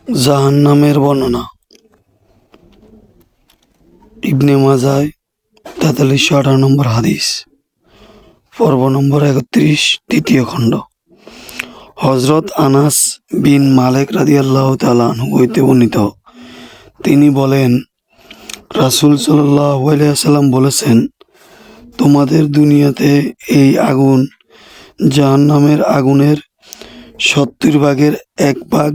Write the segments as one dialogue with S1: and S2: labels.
S1: জাহান্নামের বর্ণনা। ইবনে মাজাহ 4318 হাদিস, পর্ব নম্বর 31, তৃতীয় খণ্ড। হযরত আনাস বিন মালিক রাদিয়াল্লাহু তাআলা আনহু হইতে বর্ণিত, তিনি বলেন, রাসূল সাল্লাল্লাহু আলাইহি ওয়াসাল্লাম বলেছেন, তোমাদের দুনিয়াতে এই আগুন জাহান্নামের আগুনের 70 ভাগের 1 ভাগ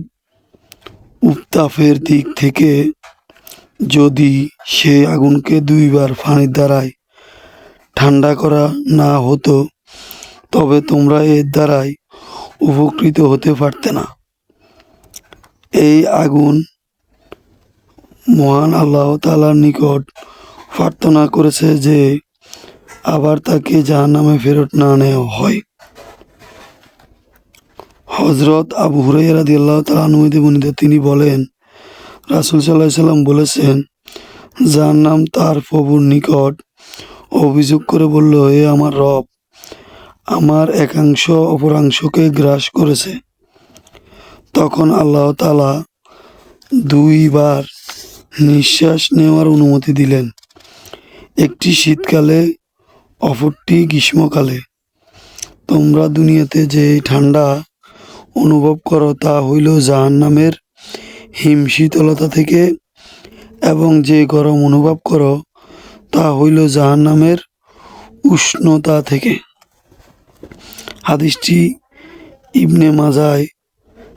S1: উত্তাপের দিক থেকে যদি সেই আগুনকে 2 বার পানির দ্বারাই ঠান্ডা করা না হতো, তবে তোমরা এর দ্বারাই উপকৃত হতে পারতে না। এই আগুন মহান আল্লাহ তাআলার নিকট প্রার্থনা করেছে যে আবার তাকে জাহান্নামে ফেরত না নেওয়া হয়। হযরত আবু হুরায়রা রাদিয়াল্লাহু তাআলা আনহু হতে বর্ণিত, তিনি বলেন, রাসূল সাল্লাল্লাহু আলাইহি ওয়াসাল্লাম বলেছেন, জাহান্নাম তার প্রভুর নিকট অভিযোগ করে বলল, হে আমার রব, আমার একাংশ অপরাংশকে গ্রাস করেছে। তখন আল্লাহ তাআলা 2 বার নিঃশ্বাস নেওয়ার অনুমতি দিলেন, একটি শীতকালে, অপরটি গ্রীষ্মকালে। তোমরা দুনিয়াতে যে ঠান্ডা অনুভব করো তা হইল জাহান্নামের হিমশীতলতা থেকে, এবং যে গরম অনুভব করো তা হইল জাহান্নামের উষ্ণতা থেকে। হাদিসটি ইবনে মাজাহ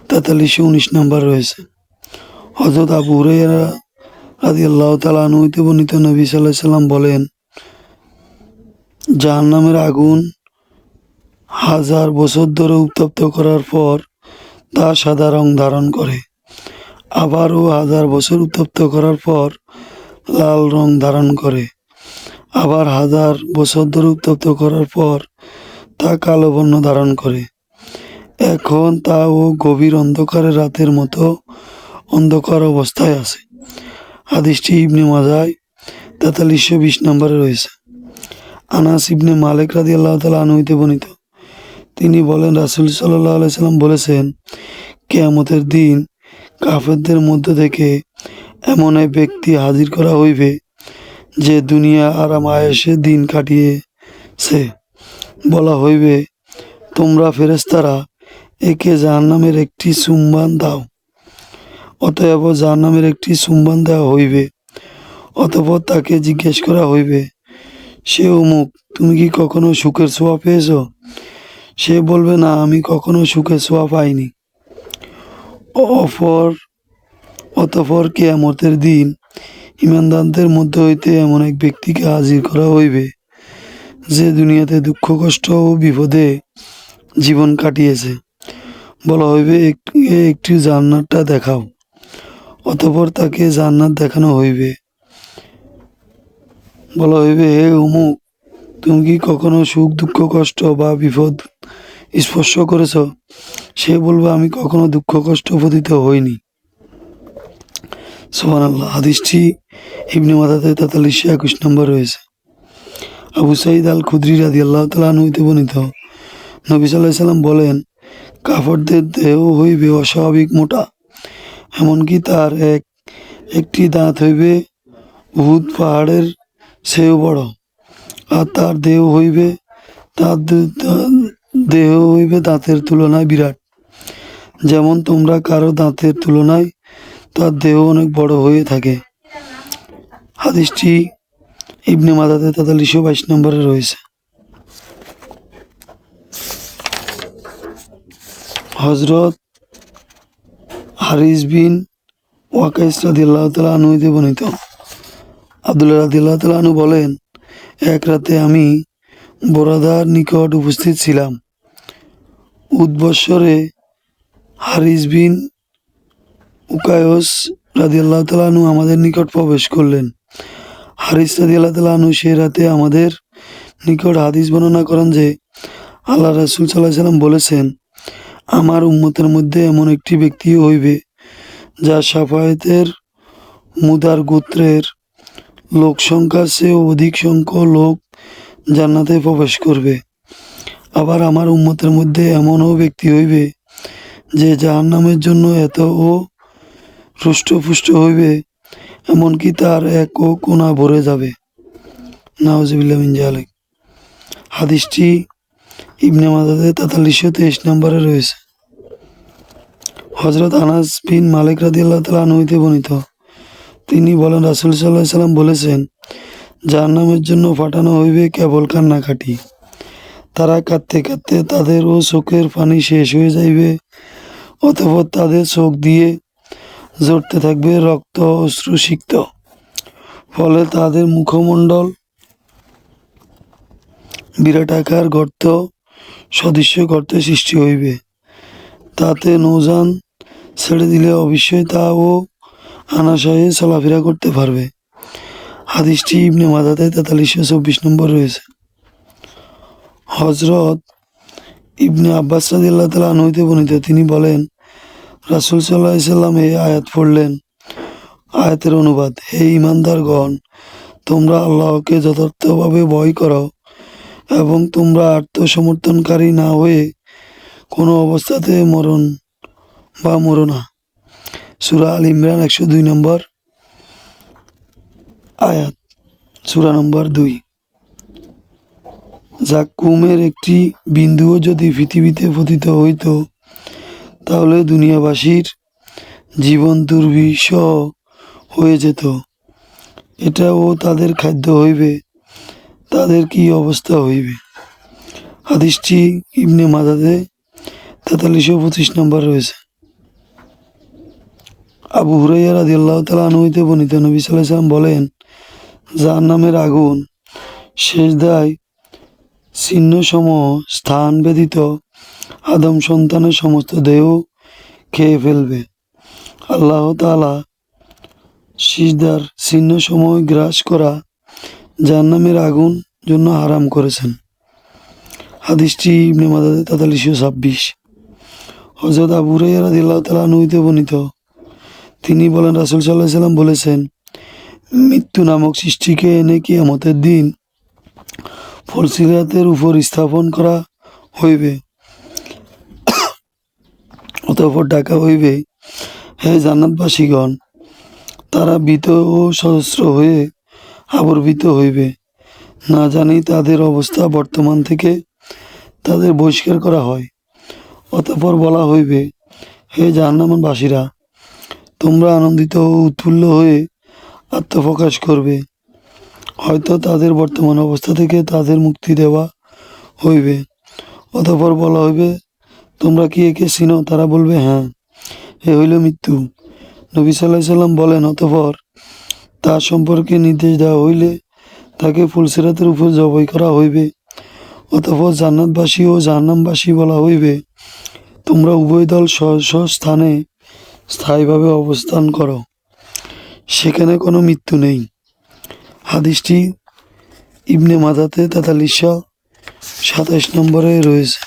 S1: 4319 নম্বর রয়েছে। হযরত আবু হুরায়রা রাদিয়াল্লাহু তাআলা আনহু হতে বর্ণিত, নবী সাল্লাল্লাহু আলাইহি ওয়াসাল্লাম বলেন, জাহান্নামের আগুন 1000 বছর ধরে উত্তপ্ত করার পর তা সাদা রং ধারণ করে, আবারও 1000 বছর উত্তপ্ত করার পর লাল রং ধারণ করে, আবার 1000 বছর ধরে উত্তপ্ত করার পর তা কালো বর্ণ ধারণ করে। এখন তা গভীর অন্ধকারে রাতের মতো অন্ধকার অবস্থায় আছে। হাদিসটি ইবনে মাজাহ 4320 নম্বরে রয়েছে। আনাস ইবনে মালিক রাদিয়াল্লাহু তাআলা আনহু হতে বর্ণিত, তিনি বলেন, রাসূল সাল্লাল্লাহু আলাইহি ওয়াসাল্লাম বলেছেন, কিয়ামতের দিন কাফেরদের মধ্য থেকে এমন এক ব্যক্তি হাজির করা হইবে যে দুনিয়া আরাম আয়েশে দিন কাটিয়েছে। বলা হইবে, তোমরা ফেরেশতারা একে জাহান্নামের একটি চুম্বন দাও। অতএব জাহান্নামের একটি চুম্বন দেওয়া হইবে। অতঃপর তাকে জিজ্ঞেস করা হইবে, সে অমুক, তুমি কি কখনো সুখের ছোঁয়া পেয়েছ? সে বলবে, না, আমি কখনো সুখের ছোঁয়া পাইনি। অতঃপর কিয়ামতের দিন ঈমানদারদের মধ্য হইতে এমন এক ব্যক্তিকে হাজির করা হইবে যে দুনিয়াতে দুঃখ কষ্ট ও বিপদে জীবন কাটিয়েছে। বলা হইবে, একটি জান্নাতটা দেখাও। অতঃপর তাকে জান্নাত দেখানো হইবে। বলা হইবে, হে অমুক, তুমি কি কখনো সুখ দুঃখ কষ্ট বা বিপদ স্পর্শ করেছ? সে বলবে, আমি কখনো দুঃখ কষ্ট পতিত হইনি। সুবহানাল্লাহ। হাদিসটি ইবনে মাজাহ 4321 নম্বর রয়েছে। আবু সাঈদ আল খুদরি রাদিয়াল্লাহু তাআলা আনহু হতে বর্ণিত, নবী সাল্লাল্লাহু আলাইহি ওয়াসাল্লাম বলেন, কাফেরদের দেহ হইবে অস্বাভাবিক মোটা, এমনকি তার একটি দাঁত হইবে উহুদ পাহাড়ের চেয়েও বড়, আর তার দেহ হইবে দাঁতের তুলনায় বিরাট। যেমন তোমরা কারো দাঁতের তুলনায় তার দেহ অনেক বড় হয়ে থাকে। হাদিসটি ইবনে মাজাহ 4322 নম্বরে রয়েছে। হযরত হারিস বিন ওয়াকাইস রাদিয়াল্লাহু তাআলা আনহু হতে বর্ণিত, আব্দুল্লাহ রাদিয়াল্লাহু তাআলা আনহু বলেন, এক রাতে আমি বোরাদার নিকট উপস্থিত ছিলাম। উদ্বৎসরে হারিস বিন উকায়স রাদিয়াল্লাহু তাআলা আনহু আমাদের নিকট প্রবেশ করলেন। হারিস রাদিয়াল্লাহু তাআলা আনহু সে রাতে আমাদের নিকট হাদিস বর্ণনা করেন যে আল্লাহ রাসূল সাল্লাল্লাহু আলাইহি ওয়াসাল্লাম বলেছেন, আমার উম্মতের মধ্যে এমন একটি ব্যক্তি হইবে যা শাফায়েতের মুদার গোত্রের লোক সংখ্যার চেয়ে অধিক সংখ্যক লোক জান্নাতে প্রবেশ করবে। আবার আমার উম্মতের মধ্যে এমনও ব্যক্তি হইবে যে জাহান্নামের জন্য এত হৃষ্টপুষ্ট হইবে, এমনকি তার এক ও কোণা ভরে যাবে। নাউজুবিল্লাহ মিন জালিক। হাদিসটি ইবনে মাজাতে 4323 নম্বরে রয়েছে। হযরত আনাস বিন মালিক রাদিয়াল্লাহু তাআলা আনহু হইতে বর্ণিত, তিনি বলেন, রাসূল সাল্লাল্লাহু আলাইহি সাল্লাম বলেছেন, জাহান্নামের জন্য পাঠানো হইবে কেবল কান্নাকাটি। তারা কাঁদতে কাঁদতে তাদেরও চোখের পানি শেষ হয়ে যাইবে, অতঃপর তাদের চোখ দিয়ে ঝরতে থাকবে রক্ত অশ্রুসিক্ত। ফলে তাদের মুখমণ্ডল বিরাটাকার গর্ত সদৃশ্য গর্তের সৃষ্টি হইবে। তাতে নৌযান ছেড়ে দিলে অবশ্যই তা ও আনাশয়ে চলাফেরা করতে পারবে। হাদিসটি ইবনে মাজাতে 4324 নম্বর রয়েছে। হযরত ইবনে আব্বাস রাদিয়াল্লাহু তাআলা আনহু হইতে বর্ণিত, তিনি বলেন, রাসূল সাল্লাল্লাহু আলাইহি সাল্লাম এই আয়াত পড়লেন। আয়াতের অনুবাদ: হে ঈমানদারগণ, তোমরা আল্লাহকে যথার্থভাবে ভয় করো এবং তোমরা আত্মসমর্থনকারী না হয়ে কোনো অবস্থাতে মরো না। সূরা আল ইমরান 102 নম্বর আয়াত, সূরা নম্বর 2। জাক্কুমের একটি বিন্দুও যদি পৃথিবীতে পতিত হইত, তাহলে দুনিয়াবাসীর জীবন দুর্বিষহ হয়ে যেত। এটাও তাদের খাদ্য হইবে, তাদের কি অবস্থা হইবে। হাদিসটি ইবনে মাজাতে 4325 নম্বর রয়েছে। আবু হুরায়রা রাদিয়াল্লাহু তাআলা আনহু হইতে বর্ণিত, নবী সাল্লাল্লাহু আলাইহি ওয়াসাল্লাম বলেন, জাহান্নামের আগুন সেজদায় চিহ্নসমূহ স্থান ব্যতীত আদম সন্তানের সমস্ত দেহ খেয়ে ফেলবে। আল্লাহ তাআলা সিজদার চিহ্নসমূহ গ্রাস করা জাহান্নামের আগুন জন্য হারাম করেছেন। হাদিসটি ইবনে মাজাতে 4326। হযরত আবু হুরায়রা রাদিয়াল্লাহু তাআলা আনহু হইতে বর্ণিত, তিনি বলেন, রাসূল সাল্লাল্লাহু আলাইহি সাল্লাম বলেছেন, মৃত্যু নামক সৃষ্টিকে এনে কিয়ামতের দিন ফুলসিরাতের উপর স্থাপন করা হইবে। অতঃপর ডাকা হইবে, হে জান্নাতবাসীগণ। তারা ভীত ও সহস্র হয়ে আবর্তিত হইবে। না জানি তাদের অবস্থা বর্তমান থেকে তাদের বহিষ্কার করা হয়। অতঃপর বলা হইবে, হে জাহান্নামবাসীরা, তোমরা আনন্দিত ও উৎফুল্ল হয়ে আত্মপ্রকাশ করবে। হয়তো তাদের বর্তমান অবস্থা থেকে তাদের মুক্তি দেওয়া হইবে। অতঃপর বলা হইবে, তোমরা কি একে চিনো? তারা বলবে, হ্যাঁ, এ হইল মৃত্যু। নবী সাল্লাল্লাহু আলাইহি সাল্লাম বলেন, অতঃপর তার সম্পর্কে নির্দেশ দেওয়া হইলে তাকে ফুলসিরাতের উপর জবাই করা হইবে। অতঃপর জান্নাতবাসী ও জাহান্নামবাসী বলা হইবে, তোমরা উভয় দল স্থানে স্থায়ীভাবে অবস্থান করো, সেখানে কোনো মৃত্যু নেই। হাদিসটি ইবনে মাজাতে 4327 নম্বরে রয়েছে।